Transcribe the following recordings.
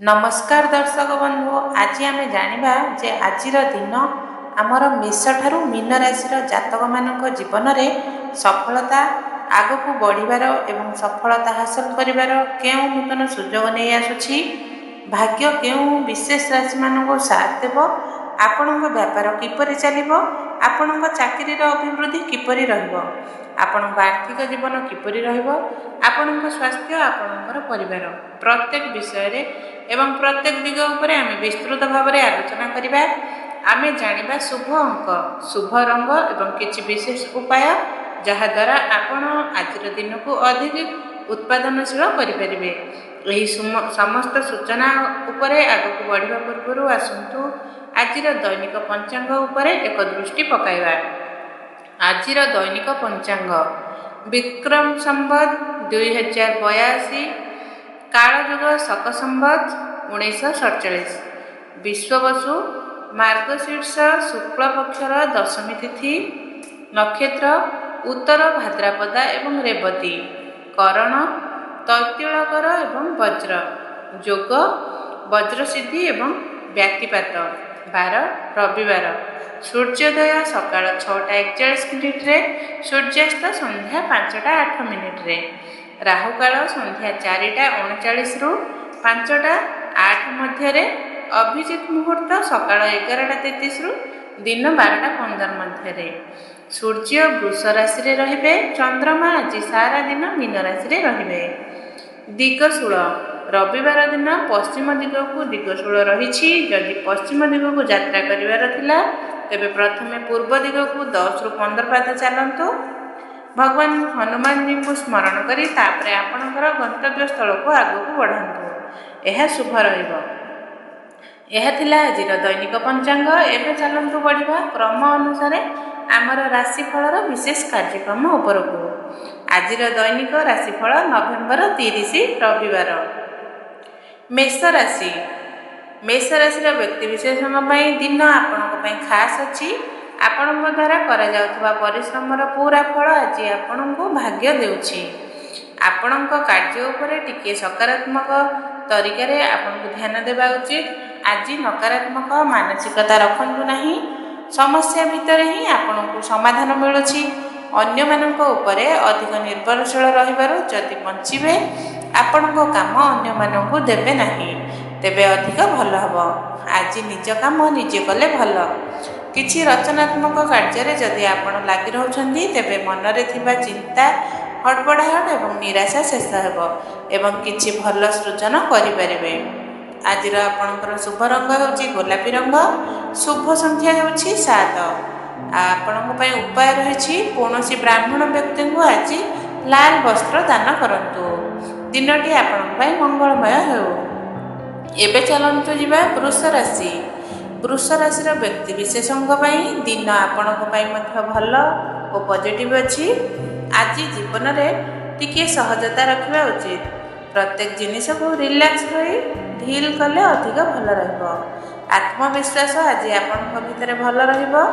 नमस्कार दर्शक बंधु, आज आम जानिबा जे आजिर दिन आमर मेष ठारू मीन राशि जातक मानक जीवन में सफलता आगक बढ़िबार एवं सफलता हासिल करिबार केउं नूतन सुजोग नहीं आसुछि। भाग्य केउं विशेष राशि मानक साथ देव, आपणक व्यापार किपरि चलिबो, आपणक चाकरीर अभिवृद्धि किपरि रहिबो, आपणक आर्थिक जीवन किपरि रहिबो, आपणक स्वास्थ्य, आपणकर परिवार प्रत्येक विषय एवं प्रत्येक दिग उपरे आमे विस्तृत भाव में आलोचना करिबा। आमे जानिबा शुभ अंक, शुभ रंग एवं किछि विशेष उपाय जहा द्वारा आपण आजिर दिन को अधिक उत्पादनशील करिपारिबे। एही समस्त सूचना उपरे आगक बढ़िबा पूर्व आसंतु आजिर दैनिक पंचांग उपरे एक दृष्टि पकाइबा। आजिर दैनिक पंचांग विक्रम संवत 2082, कालजुग शक संवत 1947, विश्ववसु मार्गशीर्ष शुक्ल पक्षर दशमी तिथि, नक्षत्र उत्तर भाद्रपदा एवं रेवती, करण तैतिलकर एवं वज्र, जोग वज्रसिद्धि एवं व्यक्तिपात, बार रविवार, सूर्योदय सकाळ 6:41 सूर्यास्त संध्या 5:08, राहुकाल संध्या 4:39 रु 5:08 मध्य, अभिजित मुहूर्त सकाळ 11:33 रु दिन 12:15 मध्य। सूर्य वृष राशि रहिबे, चंद्रमा आज सारा दिन मीन राशि रहिबे। दिगशूल रविवार दिन पश्चिम दिग को दिगशूल रही। जदि पश्चिम दिग को यात्रा करिवार थिला तेबे प्रथमे पूर्व दिग को 10 रु 15 पाद चलंतु। भगवान हनुमान जी को स्मरण करी तापरे आपणकर गंतव्य स्थल को आगक बढ़ातु, यह शुभ रहिबो। यह थिला आजिर दैनिक पंचांग। एबे चलंतु बढ़िबा क्रम अनुसार आमर राशिफलर विशेष कार्यक्रम उपरकू। आजिर दैनिक राशिफल नवेम्बर 30 रविवार। मेष राशि, मेष राशि व्यक्ति विशेषण दिन आपण खास अच्छी। आपण द्वारा करा जाउथबा परिश्रमर पूरा फल आज आपण को भाग्य देउछि। आपण कार्य उपरे टिके सकारात्मक तरीका रे आपण को ध्यान देबा उचित। आज नकारात्मक मानसिकता रखंतु नहीं। समस्या भितर ही आपण को समाधान मिलुछि। अन्य मानक उपरे अधिक निर्भरशील रहिबारु जदि बंचिबे आपण काम अन्य मानक देबे नहीं, तेबे अधिक भल हबो। आज निज काम निजे कले भल। किछि रचनात्मक कार्य जदि आपण लागि रहउछन्ती तेबे मनरे थिबा चिंता, हड़बड़ाहट एवं निराशा शेष हेबो एवं किछि भल सृजन करि परिबे। आजिर आपणकर शुभ रंग होछि गोलापी रंग, शुभ संख्या होछि 7। आपणक पय उपाय रहिछि कोनोसी ब्राह्मण व्यक्ति को आज लाल वस्त्र दान करंतु। दिनटी आपणक पय मंगलमय हेउ। एबे चलंतु जिबा वृष राशि। वृष राशि व्यक्ति विशेषज्ञ दिन आपणक पय मध्य भल और पॉजिटिव अछि। आज जीवन में टिके सहजता रखा उचित। प्रत्येक जिनिस को रिलैक्स होई ढील कले अधिक भल रहिबो। आत्मविश्वास आज आपणक भितर भल रहिबो।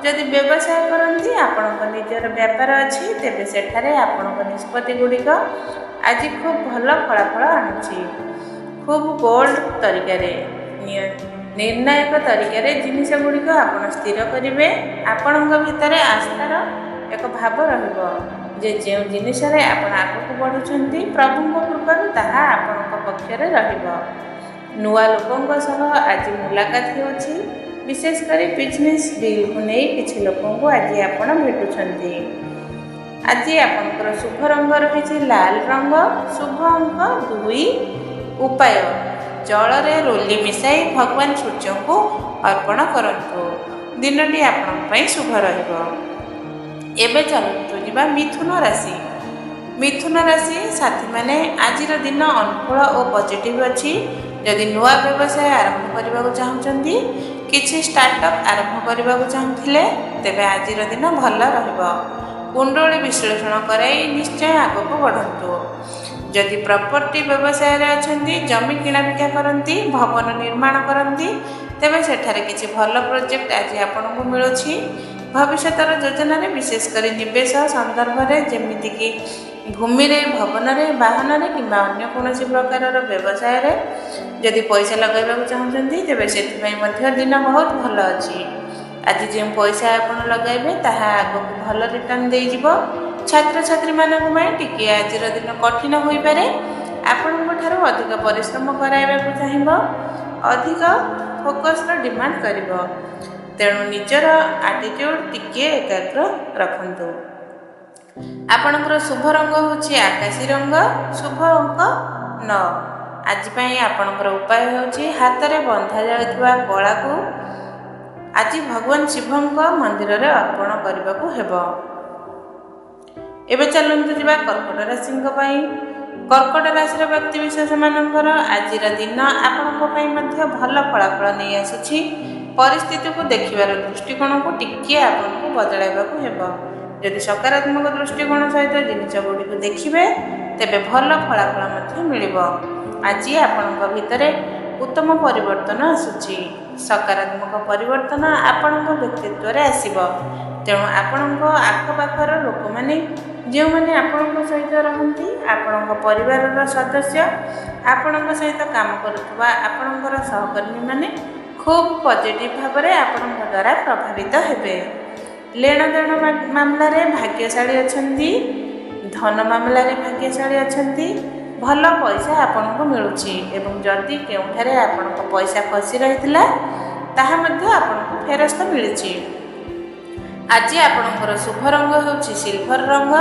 जदि व्यवसाय करती आपणक निजर व्यापार अछि तेबे सेठारे आपणक निष्पत्ति गुड़िक आज खूब भल फलाफल आणुछि। खूब बोल्ड तरीका रे निर्णायक तरीका रे जिनिस गुड़िक आपण स्थिर करिवे। आपणक भितर आस्थार एक भाव रहिबो जे जो जिनिस रे आपण आगक बढ़ुछंती प्रभुଙ୍କ कृपाରୁ ताहा आपणक पक्षरे रहिबो। नुआ लोकंक सह आज मुलाकात होछि। विशेषकर बिजनेस डील को नहीं किछि लोकंक आज आपण भेटुछंती। आज आपणकर शुभ रंग रही लाल रंग, शुभ अंक 2। उपाय जल रे रोली मिसाई भगवान सूर्य को अर्पण करंतु। दिनटी आपण पई शुभ रहिबो। एबे चलतु जिबा मिथुन राशि। मिथुन राशि साथी माने आजिर दिन अनुकूल और पॉजिटिव अछि। यदि नुआ व्यवसाय आरंभ करबा को चाहुचंती, किछि स्टार्टअप आरंभ करबा को चाहुथिले तेबे आजिर दिन भल रहिबो। कुंडली विश्लेषण कराई निश्चय आगक बढ़ंतु। यदि प्रॉपर्टी व्यवसाय रे अछंती, जमी किଣା बिका करंती, भवन निर्माण करंती तेबे सेठारे किछि भल प्रोजेक्ट आज आपनको मिलुछि। भविष्यतर योजना रे विशेषकर निवेश संदर्भ रे जेमिति कि ଭୂମିରେ, ଭବନରେ, ବାହନରେ କିମ୍ବା ଅନ୍ୟ କୌଣସି ପ୍ରକାରର ବ୍ୟବସାୟରେ ଯଦି ପଇସା ଲଗାଇବାକୁ ଚାହୁଁଛନ୍ତି ତେବେ ସେଥିପାଇଁ ମଧ୍ୟ ଦିନ ବହୁତ ଭଲ ଅଛି। ଆଜି ଯେଉଁ ପଇସା ଆପଣ ଲଗାଇବେ ତାହା ଆଗକୁ ଭଲ ରିଟର୍ଣ୍ଣ ଦେଇଯିବ। ଛାତ୍ରଛାତ୍ରୀମାନଙ୍କ ପାଇଁ ଟିକିଏ ଆଜିର ଦିନ କଠିନ ହୋଇପାରେ। ଆପଣଙ୍କ ଠାରୁ ଅଧିକ ପରିଶ୍ରମ କରାଇବାକୁ ଚାହିଁବ, ଅଧିକ ଫୋକସ୍ର ଡିମାଣ୍ଡ କରିବ। ତେଣୁ ନିଜର ଆଟିଟ୍ୟୁଡ୍ ଟିକିଏ ଏକାଗ୍ର ରଖନ୍ତୁ। ଆପଣଙ୍କର ଶୁଭ ରଙ୍ଗ ହେଉଛି ଆକାଶୀ ରଙ୍ଗ, ଶୁଭ ଅଙ୍କ 9। ଆଜି ପାଇଁ ଆପଣଙ୍କର ଉପାୟ ହେଉଛି ହାତରେ ବନ୍ଧା ଯାଉଥିବା କଳାକୁ ଆଜି ଭଗବାନ ଶିବଙ୍କ ମନ୍ଦିରରେ ଅର୍ପଣ କରିବାକୁ ହେବ। ଏବେ ଚାଲନ୍ତୁ ଯିବା କର୍କଟ ରାଶିଙ୍କ ପାଇଁ। କର୍କଟ ରାଶିର ବ୍ୟକ୍ତିବିଶେଷ ମାନଙ୍କର ଆଜିର ଦିନ ଆପଣଙ୍କ ପାଇଁ ମଧ୍ୟ ଭଲ ଫଳାଫଳ ନେଇ ଆସୁଛି। ପରିସ୍ଥିତିକୁ ଦେଖିବାର ଦୃଷ୍ଟିକୋଣକୁ ଟିକିଏ ଆପଣଙ୍କୁ ବଦଳାଇବାକୁ ହେବ। ଯଦି ସକାରାତ୍ମକ ଦୃଷ୍ଟିକୋଣ ସହିତ ଜିନିଷ ଗୁଡ଼ିକୁ ଦେଖିବେ ତେବେ ଭଲ ଫଳାଫଳ ମଧ୍ୟ ମିଳିବ। ଆଜି ଆପଣଙ୍କ ଭିତରେ ଉତ୍ତମ ପରିବର୍ତ୍ତନ ଆସୁଛି। ସକାରାତ୍ମକ ପରିବର୍ତ୍ତନ ଆପଣଙ୍କ ବ୍ୟକ୍ତିତ୍ୱରେ ଆସିବ। ତେଣୁ ଆପଣଙ୍କ ଆଖପାଖର ଲୋକମାନେ, ଯେଉଁମାନେ ଆପଣଙ୍କ ସହିତ ରହନ୍ତି, ଆପଣଙ୍କ ପରିବାରର ସଦସ୍ୟ, ଆପଣଙ୍କ ସହିତ କାମ କରୁଥିବା ଆପଣଙ୍କର ସହକର୍ମୀମାନେ ଖୁବ୍ ପଜିଟିଭ୍ ଭାବରେ ଆପଣଙ୍କ ଦ୍ୱାରା ପ୍ରଭାବିତ ହେବେ। ଲେଣଦେଣ ମାମଲାରେ ଭାଗ୍ୟଶାଳୀ ଅଛନ୍ତି, ଧନ ମାମଲାରେ ଭାଗ୍ୟଶାଳୀ ଅଛନ୍ତି। ଭଲ ପଇସା ଆପଣଙ୍କୁ ମିଳୁଛି ଏବଂ ଯଦି କେଉଁଠାରେ ଆପଣଙ୍କ ପଇସା ଫସି ରହିଥିଲା ତାହା ମଧ୍ୟ ଆପଣଙ୍କୁ ଫେରସ୍ତ ମିଳିଛି। ଆଜି ଆପଣଙ୍କର ଶୁଭ ରଙ୍ଗ ହେଉଛି ସିଲଭର ରଙ୍ଗ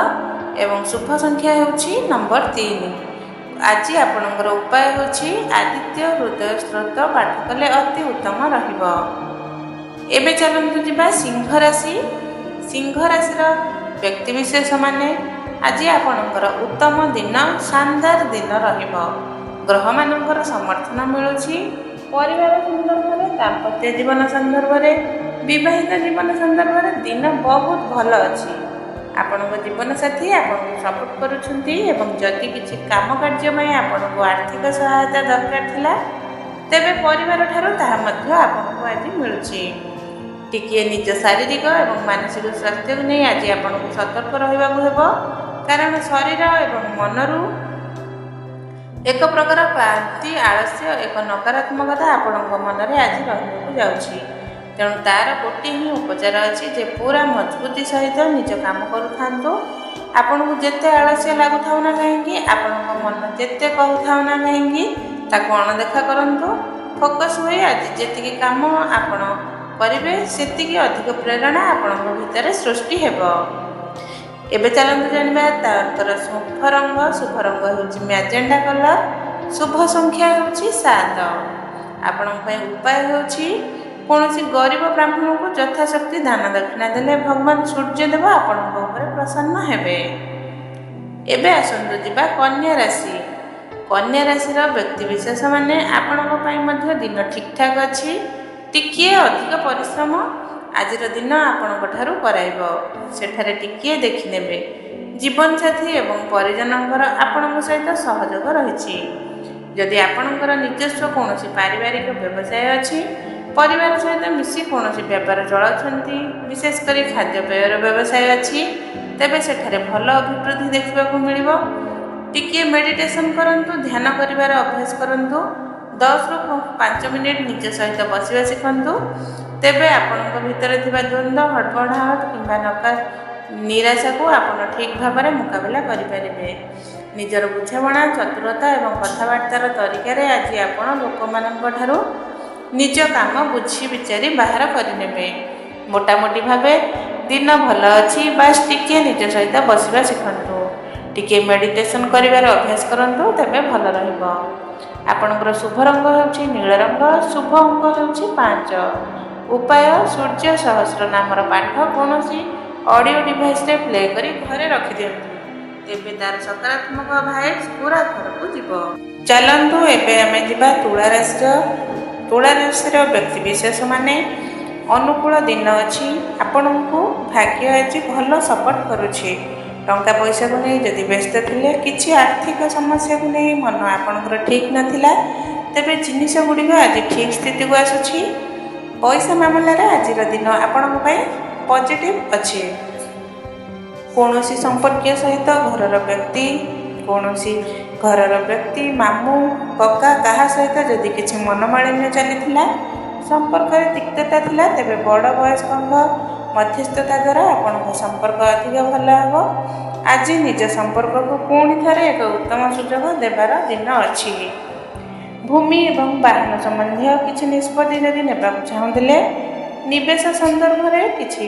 ଏବଂ ଶୁଭ ସଂଖ୍ୟା ହେଉଛି ନମ୍ବର 3। ଆଜି ଆପଣଙ୍କର ଉପାୟ ହେଉଛି ଆଦିତ୍ୟ ହୃଦୟ ସ୍ରୋତ ପାଠ କଲେ ଅତି ଉତ୍ତମ ରହିବ। ଏବେ ଚାଲନ୍ତୁ ଯିବା ସିଂହ ରାଶି। ସିଂହ ରାଶିର ବ୍ୟକ୍ତିବିଶେଷ ମାନେ ଆଜି ଆପଣଙ୍କର ଉତ୍ତମ ଦିନ, ଶାନଦାର ଦିନ ରହିବ। ଗ୍ରହମାନଙ୍କର ସମର୍ଥନ ମିଳୁଛି। ପରିବାର ସନ୍ଦର୍ଭରେ, ଦାମ୍ପତ୍ୟ ଜୀବନ ସନ୍ଦର୍ଭରେ, ବିବାହିତ ଜୀବନ ସନ୍ଦର୍ଭରେ ଦିନ ବହୁତ ଭଲ ଅଛି। ଆପଣଙ୍କ ଜୀବନସାଥୀ ଆପଣଙ୍କୁ ସପୋର୍ଟ କରୁଛନ୍ତି ଏବଂ ଯଦି କିଛି କାମ କାର୍ଯ୍ୟ ପାଇଁ ଆପଣଙ୍କୁ ଆର୍ଥିକ ସହାୟତା ଦରକାର ଥିଲା ତେବେ ପରିବାର ଠାରୁ ତାହା ମଧ୍ୟ ଆପଣଙ୍କୁ ଆଜି ମିଳୁଛି। ଟିକିଏ ନିଜ ଶାରୀରିକ ଏବଂ ମାନସିକ ସ୍ୱାସ୍ଥ୍ୟକୁ ନେଇ ଆଜି ଆପଣଙ୍କୁ ସତର୍କ ରହିବାକୁ ହେବ, କାରଣ ଶରୀର ଏବଂ ମନରୁ ଏକ ପ୍ରକାର କ୍ଳାନ୍ତି, ଆଳସ୍ୟ, ଏକ ନକାରାତ୍ମକତା ଆପଣଙ୍କ ମନରେ ଆଜି ରହିବାକୁ ଯାଉଛି। ତେଣୁ ତା'ର ଗୋଟିଏ ହିଁ ଉପଚାର ଅଛି ଯେ ପୁରା ମଜବୁତି ସହିତ ନିଜ କାମ କରୁଥାନ୍ତୁ। ଆପଣଙ୍କୁ ଯେତେ ଆଳସ୍ୟ ଲାଗୁଥାଉ ନା କାହିଁକି, ଆପଣଙ୍କ ମନ ଯେତେ କହୁଥାଉ ନା କାହିଁକି, ତାକୁ ଅଣଦେଖା କରନ୍ତୁ। ଫୋକସ୍ ହୋଇ ଆଜି ଯେତିକି କାମ ଆପଣ କରିବେ ସେତିକି ଅଧିକ ପ୍ରେରଣା ଆପଣଙ୍କ ଭିତରେ ସୃଷ୍ଟି ହେବ। ଏବେ ଚାଲନ୍ତୁ ଜାଣିବା ତାଙ୍କର ଶୁଭ ରଙ୍ଗ। ଶୁଭ ରଙ୍ଗ ହେଉଛି ମ୍ୟାଜେଣ୍ଡା କଲର, ଶୁଭ ସଂଖ୍ୟା ହେଉଛି 7। ଆପଣଙ୍କ ପାଇଁ ଉପାୟ ହେଉଛି କୌଣସି ଗରିବ ବ୍ରାହ୍ମଣଙ୍କୁ ଯଥାଶକ୍ତି ଦାନ ଦକ୍ଷିଣା ଦେଲେ ଭଗବାନ ସୂର୍ଯ୍ୟଦେବ ଆପଣଙ୍କ ଉପରେ ପ୍ରସନ୍ନ ହେବେ। ଏବେ ଆସନ୍ତୁ ଯିବା କନ୍ୟା ରାଶି। କନ୍ୟା ରାଶିର ବ୍ୟକ୍ତିବିଶେଷ ମାନେ ଆପଣଙ୍କ ପାଇଁ ମଧ୍ୟ ଦିନ ଠିକ୍ଠାକ୍ ଅଛି। ଟିକିଏ ଅଧିକ ପରିଶ୍ରମ ଆଜିର ଦିନ ଆପଣଙ୍କ ଠାରୁ କରାଇବ। ସେଠାରେ ଟିକିଏ ଦେଖିନେବେ। ଜୀବନସାଥୀ ଏବଂ ପରିଜନଙ୍କର ଆପଣଙ୍କ ସହିତ ସହଯୋଗ ରହିଛି। ଯଦି ଆପଣଙ୍କର ନିଜସ୍ୱ କୌଣସି ପାରିବାରିକ ବ୍ୟବସାୟ ଅଛି, ପରିବାର ସହିତ ମିଶି କୌଣସି ବ୍ୟାପାର ଚଳାଉଛନ୍ତି, ବିଶେଷ କରି ଖାଦ୍ୟପେୟର ବ୍ୟବସାୟ ଅଛି, ତେବେ ସେଠାରେ ଭଲ ଅଭିବୃଦ୍ଧି ଦେଖିବାକୁ ମିଳିବ। ଟିକିଏ ମେଡ଼ିଟେସନ୍ କରନ୍ତୁ, ଧ୍ୟାନ କରିବାର ଅଭ୍ୟାସ କରନ୍ତୁ। 10ରୁ 5 ମିନିଟ୍ ନିଜ ସହିତ ବସିବା ଶିଖନ୍ତୁ। ତେବେ ଆପଣଙ୍କ ଭିତରେ ଥିବା ଦ୍ୱନ୍ଦ୍ୱ, ହଡ଼ବଡ଼ାହଟ କିମ୍ବା ନିରାଶାକୁ ଆପଣ ଠିକ୍ ଭାବରେ ମୁକାବିଲା କରିପାରିବେ। ନିଜର ବୁଝାମଣା, ଚତୁରତା ଏବଂ କଥାବାର୍ତ୍ତାର ତରିକାରେ ଆଜି ଆପଣ ଲୋକମାନଙ୍କ ଠାରୁ ନିଜ କାମ ବୁଝି ବିଚାରି ବାହାର କରିନେବେ। ମୋଟାମୋଟି ଭାବେ ଦିନ ଭଲ ଅଛି। ବାସ୍ ଟିକିଏ ନିଜ ସହିତ ବସିବା ଶିଖନ୍ତୁ, ଟିକିଏ ମେଡ଼ିଟେସନ୍ କରିବାର ଅଭ୍ୟାସ କରନ୍ତୁ, ତେବେ ଭଲ ରହିବ। ଆପଣଙ୍କର ଶୁଭ ରଙ୍ଗ ହେଉଛି ନୀଳ ରଙ୍ଗ, ଶୁଭ ଅଙ୍କ ହେଉଛି 5। ଉପାୟ ସୂର୍ଯ୍ୟ ସହସ୍ର ନାମର ପାଠ କୌଣସି ଅଡ଼ିଓ ଡିଭାଇସ୍ରେ ପ୍ଲେ କରି ଘରେ ରଖିଦିଅନ୍ତୁ, ତେବେ ତା'ର ସକାରାତ୍ମକ ଭାଇବ୍ସ ପୁରା ଘରକୁ ଯିବ। ଚାଲନ୍ତୁ ଏବେ ଆମେ ଯିବା ତୁଳା ରାଶିର। ତୁଳା ରାଶିର ବ୍ୟକ୍ତିବିଶେଷ ମାନେ ଅନୁକୂଳ ଦିନ ଅଛି। ଆପଣଙ୍କୁ ଭାଗ୍ୟ ଆଜି ଭଲ ସପୋର୍ଟ କରୁଛି। ଟଙ୍କା ପଇସାକୁ ନେଇ ଯଦି ବ୍ୟସ୍ତ ଥିଲେ, କିଛି ଆର୍ଥିକ ସମସ୍ୟାକୁ ନେଇ ମନ ଆପଣଙ୍କର ଠିକ୍ ନଥିଲା, ତେବେ ଜିନିଷ ଗୁଡ଼ିକ ଆଜି ଠିକ୍ ସ୍ଥିତିକୁ ଆସୁଛି। ପଇସା ମାମଲାରେ ଆଜିର ଦିନ ଆପଣଙ୍କ ପାଇଁ ପଜିଟିଭ୍ ଅଛି। କୌଣସି ସମ୍ପର୍କୀୟ ସହିତ ଘରର ବ୍ୟକ୍ତି ମାମୁଁ କକା କାହା ସହିତ ଯଦି କିଛି ମନମାଳିନ୍ୟ ଚାଲିଥିଲା, ସମ୍ପର୍କରେ ତିକ୍ତତା ଥିଲା, ତେବେ ବଡ଼ ବୟସ୍କଙ୍କ ମଧ୍ୟସ୍ଥତା ଦ୍ୱାରା ଆପଣଙ୍କ ସମ୍ପର୍କ ଅଧିକ ଭଲ ହେବ। ଆଜି ନିଜ ସମ୍ପର୍କକୁ ପୁଣି ଥରେ ଏକ ଉତ୍ତମ ସୁଯୋଗ ଦେବାର ଦିନ ଅଛି। ଭୂମି ଏବଂ ବାହନ ସମ୍ବନ୍ଧୀୟ କିଛି ନିଷ୍ପତ୍ତି ଯଦି ନେବାକୁ ଚାହୁଁଥିଲେ, ନିବେଶ ସନ୍ଦର୍ଭରେ କିଛି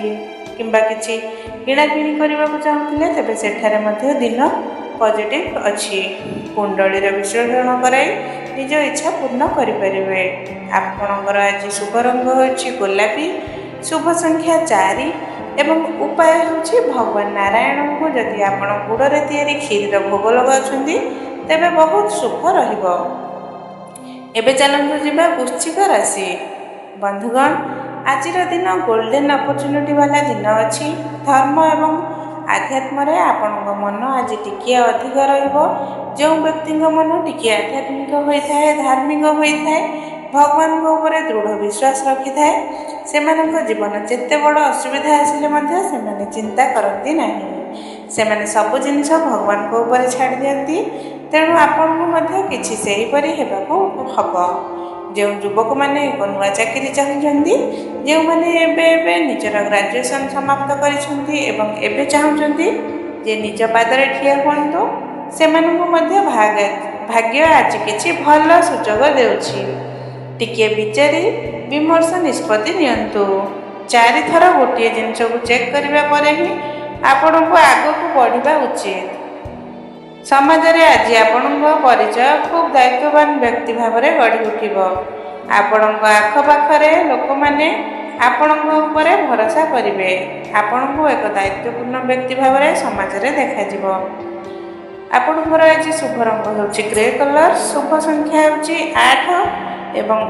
କିଣାକିଣି କରିବାକୁ ଚାହୁଁଥିଲେ, ତେବେ ସେଠାରେ ମଧ୍ୟ ଦିନ ପଜିଟିଭ ଅଛି। କୁଣ୍ଡଳୀର ବିଶ୍ଳେଷଣ କରାଇ ନିଜ ଇଚ୍ଛା ପୂର୍ଣ୍ଣ କରିପାରିବେ। ଆପଣଙ୍କର ଆଜି ଶୁଭ ରଙ୍ଗ ହେଉଛି ଗୋଲାପୀ, ଶୁଭ ସଂଖ୍ୟା 4 ଏବଂ ଉପାୟ ହେଉଛି ଭଗବାନ ନାରାୟଣଙ୍କୁ ଯଦି ଆପଣ ଗୁଡ଼ରେ ତିଆରି କ୍ଷୀରିର ଭୋଗ ଲଗାଉଛନ୍ତି, ତେବେ ବହୁତ ଶୁଭ ରହିବ। ଏବେ ଚାଲନ୍ତୁ ଯିବା ବୃଶ୍ଚିକ ରାଶି। ବନ୍ଧୁଗଣ, ଆଜିର ଦିନ ଗୋଲ୍ଡେନ୍ ଅପରଚ୍ୟୁନିଟି ବାଲା ଦିନ ଅଛି। ଧର୍ମ ଏବଂ ଆଧ୍ୟାତ୍ମରେ ଆପଣଙ୍କ ମନ ଆଜି ଟିକିଏ ଅଧିକ ରହିବ। ଯେଉଁ ବ୍ୟକ୍ତିଙ୍କ ମନ ଟିକିଏ ଆଧ୍ୟାତ୍ମିକ ହୋଇଥାଏ, ଧାର୍ମିକ ହୋଇଥାଏ, ଭଗବାନଙ୍କ ଉପରେ ଦୃଢ଼ ବିଶ୍ୱାସ ରଖିଥାଏ, ସେମାନଙ୍କ ଜୀବନ ଯେତେ ବଡ଼ ଅସୁବିଧା ଆସିଲେ ମଧ୍ୟ ସେମାନେ ଚିନ୍ତା କରନ୍ତି ନାହିଁ। ସେମାନେ ସବୁ ଜିନିଷ ଭଗବାନଙ୍କ ଉପରେ ଛାଡ଼ି ଦିଅନ୍ତି। ତେଣୁ ଆପଣଙ୍କୁ ମଧ୍ୟ କିଛି ସେହିପରି ହେବାକୁ ହେବ। ଯେଉଁ ଯୁବକମାନେ ଏକ ନୂଆ ଚାକିରି ଚାହୁଁଛନ୍ତି, ଯେଉଁମାନେ ଏବେ ନିଜର ଗ୍ରାଜୁଏସନ୍ ସମାପ୍ତ କରିଛନ୍ତି ଏବଂ ଏବେ ଚାହୁଁଛନ୍ତି ଯେ ନିଜ ପାଦରେ ଠିଆ ହୁଅନ୍ତୁ, ସେମାନଙ୍କୁ ମଧ୍ୟ ଭାଗ୍ୟ ଆଜି କିଛି ଭଲ ସୁଯୋଗ ଦେଉଛି। ଟିକିଏ ବିଚାରି ବିମର୍ଶ ନିଷ୍ପତ୍ତି ନିଅନ୍ତୁ। 4 ଥର ଗୋଟିଏ ଜିନିଷକୁ ଚେକ୍ କରିବା ପରେ ହିଁ ଆପଣଙ୍କୁ ଆଗକୁ ବଢ଼ିବା ଉଚିତ। ସମାଜରେ ଆଜି ଆପଣଙ୍କ ପରିଚୟ ଖୁବ୍ ଦାୟିତ୍ୱବାନ ବ୍ୟକ୍ତି ଭାବରେ ଗଢ଼ି ଉଠିବ। ଆପଣଙ୍କ ଆଖପାଖରେ ଲୋକମାନେ ଆପଣଙ୍କ ଉପରେ ଭରସା କରିବେ। ଆପଣଙ୍କୁ ଏକ ଦାୟିତ୍ୱପୂର୍ଣ୍ଣ ବ୍ୟକ୍ତି ଭାବରେ ସମାଜରେ ଦେଖାଯିବ। ଆପଣଙ୍କର ଆଜି ଶୁଭ ରଙ୍ଗ ହେଉଛି ଗ୍ରେ କଲର୍, ଶୁଭ ସଂଖ୍ୟା ହେଉଛି 8 ଏବଂ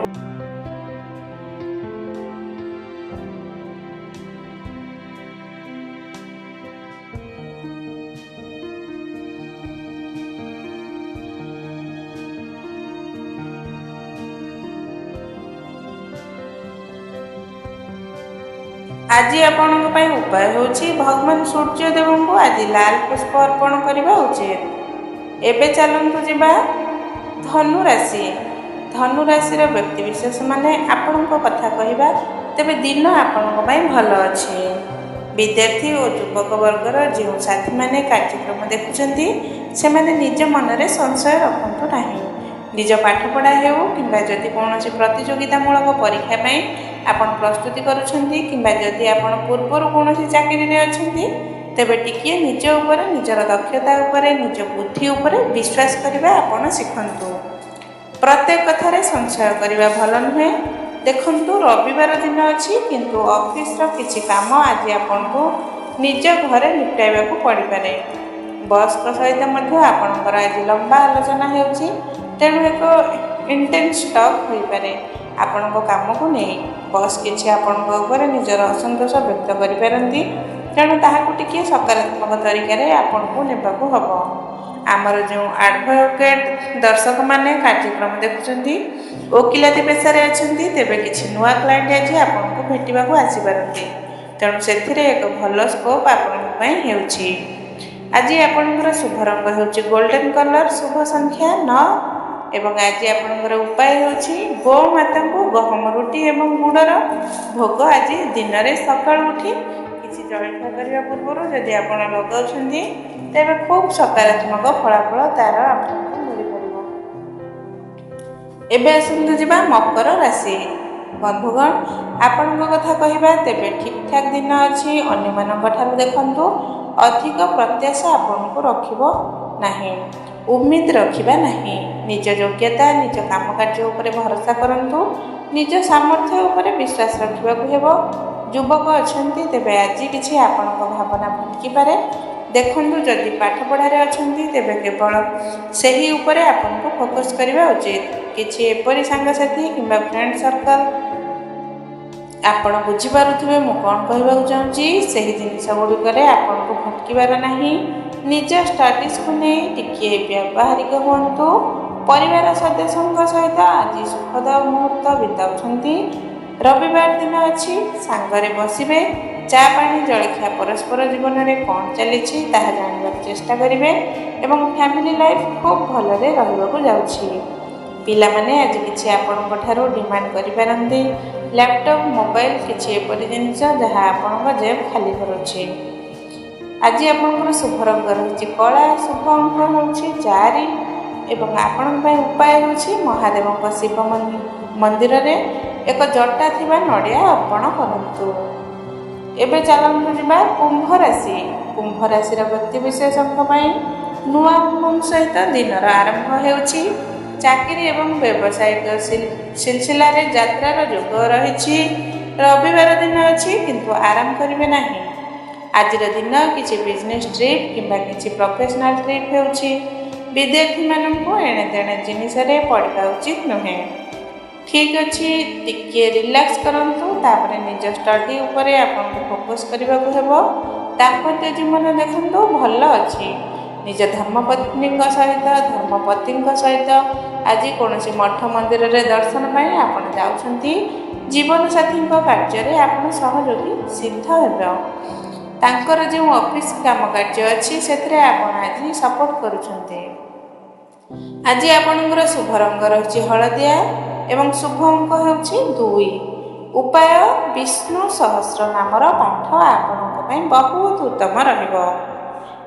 ଆଜି ଆପଣଙ୍କ ପାଇଁ ଉପାୟ ହେଉଛି ଭଗବାନ ସୂର୍ଯ୍ୟଦେବଙ୍କୁ ଆଜି ଲାଲ ପୁଷ୍ପ ଅର୍ପଣ କରିବା ଉଚିତ। ଏବେ ଚାଲନ୍ତୁ ଯିବା ଧନୁ ରାଶି। ଧନୁ ରାଶିର ବ୍ୟକ୍ତିବିଶେଷମାନେ ଆପଣଙ୍କ କଥା କହିବା, ତେବେ ଦିନ ଆପଣଙ୍କ ପାଇଁ ଭଲ ଅଛି। ବିଦ୍ୟାର୍ଥୀ ଓ ଯୁବକ ବର୍ଗର ଯେଉଁ ସାଥୀମାନେ କାର୍ଯ୍ୟକ୍ରମ ଦେଖୁଛନ୍ତି, ସେମାନେ ନିଜ ମନରେ ସଂଶୟ ରଖନ୍ତୁ ନାହିଁ। ନିଜ ପାଠପଢ଼ା ହେଉ କିମ୍ବା ଯଦି କୌଣସି ପ୍ରତିଯୋଗିତାମୂଳକ ପରୀକ୍ଷା ପାଇଁ ଆପଣ ପ୍ରସ୍ତୁତି କରୁଛନ୍ତି କିମ୍ବା ଯଦି ଆପଣ ପୂର୍ବରୁ କୌଣସି ଚାକିରିରେ ଅଛନ୍ତି, ତେବେ ଟିକିଏ ନିଜ ଉପରେ, ନିଜର ଦକ୍ଷତା ଉପରେ, ନିଜ ବୁଦ୍ଧି ଉପରେ ବିଶ୍ୱାସ କରିବା ଆପଣ ଶିଖନ୍ତୁ। ପ୍ରତ୍ୟେକ କଥାରେ ସଂଶୟ କରିବା ଭଲ ନୁହେଁ। ଦେଖନ୍ତୁ, ରବିବାର ଦିନ ଅଛି, କିନ୍ତୁ ଅଫିସର କିଛି କାମ ଆଜି ଆପଣଙ୍କୁ ନିଜ ଘରେ ନିପଟାଇବାକୁ ପଡ଼ିପାରେ। ବସ୍ଙ୍କ ସହିତ ମଧ୍ୟ ଆପଣଙ୍କର ଆଜି ଲମ୍ବା ଆଲୋଚନା ହେଉଛି, ତେଣୁ ଏକ ଇଣ୍ଟେନ୍ସ ଟକ୍ ହୋଇପାରେ। ଆପଣଙ୍କ କାମକୁ ନେଇ ବସ୍ କିଛି ଆପଣଙ୍କ ଉପରେ ନିଜର ଅସନ୍ତୋଷ ବ୍ୟକ୍ତ କରିପାରନ୍ତି, ତେଣୁ ତାହାକୁ ଟିକିଏ ସକାରାତ୍ମକ ତରିକାରେ ଆପଣଙ୍କୁ ନେବାକୁ ହେବ। ଆମର ଯେଉଁ ଆଡ଼ଭୋକେଟ୍ ଦର୍ଶକମାନେ କାର୍ଯ୍ୟକ୍ରମ ଦେଖୁଛନ୍ତି, ଓକିଲାତି ପେଶାରେ ଅଛନ୍ତି, ତେବେ କିଛି ନୂଆ କ୍ଲାଏଣ୍ଟ ଆଜି ଆପଣଙ୍କୁ ଭେଟିବାକୁ ଆସିପାରନ୍ତି, ତେଣୁ ସେଥିରେ ଏକ ଭଲ ସ୍କୋପ୍ ଆପଣଙ୍କ ପାଇଁ ହେଉଛି। ଆଜି ଆପଣଙ୍କର ଶୁଭ ରଙ୍ଗ ହେଉଛି ଗୋଲ୍ଡେନ୍ କଲର୍, ଶୁଭ ସଂଖ୍ୟା 9 ଏବଂ ଆଜି ଆପଣଙ୍କର ଉପାୟ ହେଉଛି ଗୋମାତାଙ୍କୁ ଗହମ ରୁଟି ଏବଂ ଗୁଡ଼ର ଭୋଗ ଆଜି ଦିନରେ ସକାଳୁ ଉଠି କିଛି ଜଳଖିଆ କରିବା ପୂର୍ବରୁ ଯଦି ଆପଣ ଲଗାଉଛନ୍ତି, ତେବେ ଖୁବ୍ ସକାରାତ୍ମକ ଫଳାଫଳ ତା'ର ଆପଣଙ୍କୁ ମିଳିପାରିବ। ଏବେ ଆସନ୍ତୁ ଯିବା ମକର ରାଶି। ବନ୍ଧୁଗଣ, ଆପଣଙ୍କ କଥା କହିବା, ତେବେ ଠିକ୍ଠାକ୍ ଦିନ ଅଛି। ଅନ୍ୟମାନଙ୍କ ଠାରୁ ଦେଖନ୍ତୁ, ଅଧିକ ପ୍ରତ୍ୟାଶା ଆପଣଙ୍କୁ ରଖିବ ନାହିଁ, ଉମ୍ମିଦ ରଖିବା ନାହିଁ। ନିଜ ଯୋଗ୍ୟତା, ନିଜ କାମକାର୍ଯ୍ୟ ଉପରେ ଭରସା କରନ୍ତୁ। ନିଜ ସାମର୍ଥ୍ୟ ଉପରେ ବିଶ୍ୱାସ ରଖିବାକୁ ହେବ। ଯୁବକ ଅଛନ୍ତି, ତେବେ ଆଜି କିଛି ଆପଣଙ୍କ ଭାବନା ଭଟକିପାରେ। ଦେଖନ୍ତୁ, ଯଦି ପାଠପଢ଼ାରେ ଅଛନ୍ତି, ତେବେ କେବଳ ସେହି ଉପରେ ଆପଣଙ୍କୁ ଫୋକସ୍ କରିବା ଉଚିତ। କିଛି ଏପରି ସାଙ୍ଗସାଥି କିମ୍ବା ଫ୍ରେଣ୍ଡ ସର୍କଲ, ଆପଣ ବୁଝିପାରୁଥିବେ ମୁଁ କ'ଣ କହିବାକୁ ଚାହୁଁଛି, ସେହି ଜିନିଷ ଗୁଡ଼ିକରେ ଆପଣଙ୍କୁ ଭଟକିବାର ନାହିଁ। ନିଜ ଷ୍ଟଡିଜକୁ ନେଇ ଟିକିଏ ବ୍ୟବହାରିକ ହୁଅନ୍ତୁ। ପରିବାର ସଦସ୍ୟଙ୍କ ସହିତ ଆଜି ସୁଖଦ ମୁହୂର୍ତ୍ତ ବିତାଉଛନ୍ତି। रविवार दिन अच्छी सांगरे बसवे चा पानी जलखिया परस्पर जीवन में कौन चली जानवर चेष्टा करेंगे एवं फैमिली लाइफ खूब भलरे रहिबाकु जाउछि। पिला माने आज किछि आपनक ठारो डिमांड करि पारंती लैपटॉप मोबाइल किछि एपरि जिनिस जहाँ आपनक जेब खाली करूछि। आज आपनकर शुभ रंग रही कला शुभ अंक होछि 4 एवं आपनक उपाय होछि महादेव शिव मंदिर रे एक जटा थिबा नड़िया अर्पण करंतु। एबे चलंतु जिबा कुंभ राशि व्यक्ति विशेषक नुआ उमंग सहित दिनर आरंभ हेउछि। चाकरी एवं व्यावसायिक सिलसिला रे यात्रार जोग रही। रविवार दिन अच्छी किंतु आराम करेंगे नहीं। आज दिन किसी बिजनेस ट्रिप किंबा किसी प्रोफेशनल ट्रिप होउछि। विद्यार्थी मानू एणे तेणे जिनिस पढ़ा उचित नुहे। ठीक अच्छी टिके रिलैक्स करंतु तापरे निज स्टडी उपरे आपन फोकस करबा को हेबो। दाम्पत्य जीवन देखंतु भल अच्छी। निज धर्मपत्नी सहित आज कौन मठ मंदिर रे दर्शन पाई आपन जाउछंती। जीवन साथी कार्य आपन सहयोगी सिद्ध हेबो। तांकर जो ऑफिस काम कार्य अच्छी से आज सपोर्ट करुछंती। आज आपनकर शुभ रंग रही हलदिया एवं शुभ अंक होउछि 2। उपाय विष्णु सहस्र नामर पाठ आपन बहुत उत्तम रहिबो।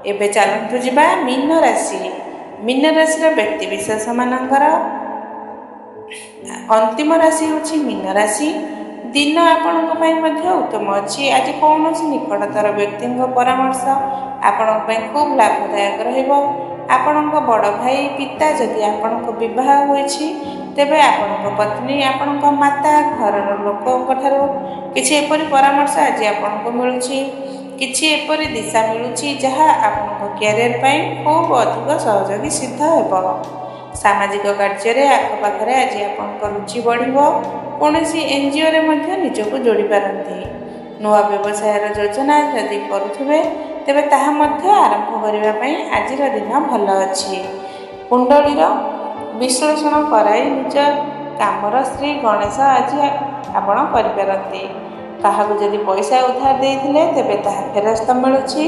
एबे चलंतु जिबा मीन राशि व्यक्ति विशेष मानकर अंतिम राशि होछि मीन राशि। दिन आपनक उत्तम अच्छी। आज कौन निकटतर व्यक्ति परामर्श आपनक खूब लाभदायक रहिबो। आपनक बड़ भाई पिता जदि आपनक विवाह होइछि तेबे आपनक पत्नी आपनक माता घरर लोकक ठारो किछि एपरि परामर्श आज आपनक मिलुछि। किछि एपरि दिशा मिलुछि जहाँ आपनक कैरियर पई खूब अधिक सहयोगी सिद्ध हेबो। सामाजिक कार्य रे आखपाखरे आज आपनक रुचि बढ़िबो। कौनसी एनजीओ रे मध्य निजको जोड़ी पारंती। नुआ व्यवसाय योजना यदि करुथुबे तेबे ताहा मध्य आरंभ करिबा पई आजिर दिन भल अछि। कुंडली विश्लेषण कराई निज कामर श्री गणेश आज आपण करिपारंती। काहाकु जदि पैसा उधार देइथिले तेबे ताहा फेरस्त मिलुछि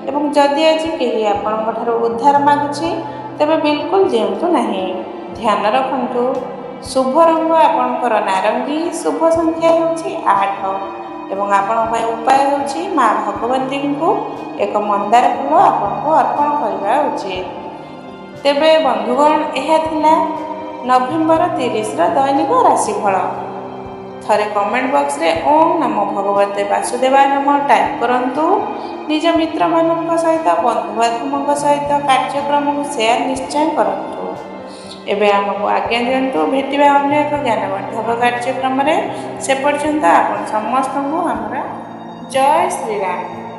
एवं जदि आज केही आपनक ठारो उधार मागुछि तेबे बिल्कुल दियंतु नाही। ध्यान रखंतु शुभ रंग आपनकर नारंगी। शुभ संख्या होछि 8 एवं आपण उपाय होछि माँ भगवती को एक मंदार फूल आपको अर्पण करवा उचित। तेबे बंधुगण यह थिला नवेम्बर 30 दैनिक राशिफल। थरे कमेंट बॉक्स रे ओम नमो भगवते वासुदेवाय नमः टाइप करंतु। निज मित्र मानक सहित बंधु बांधवक सहित कार्यक्रम को शेयर निश्चय करंतु। एबे आमको आज्ञा दिंतु भेटिबा अन्य एक ज्ञानवर्धक कार्यक्रम से पर्यंत आपण समस्त जय श्री राम।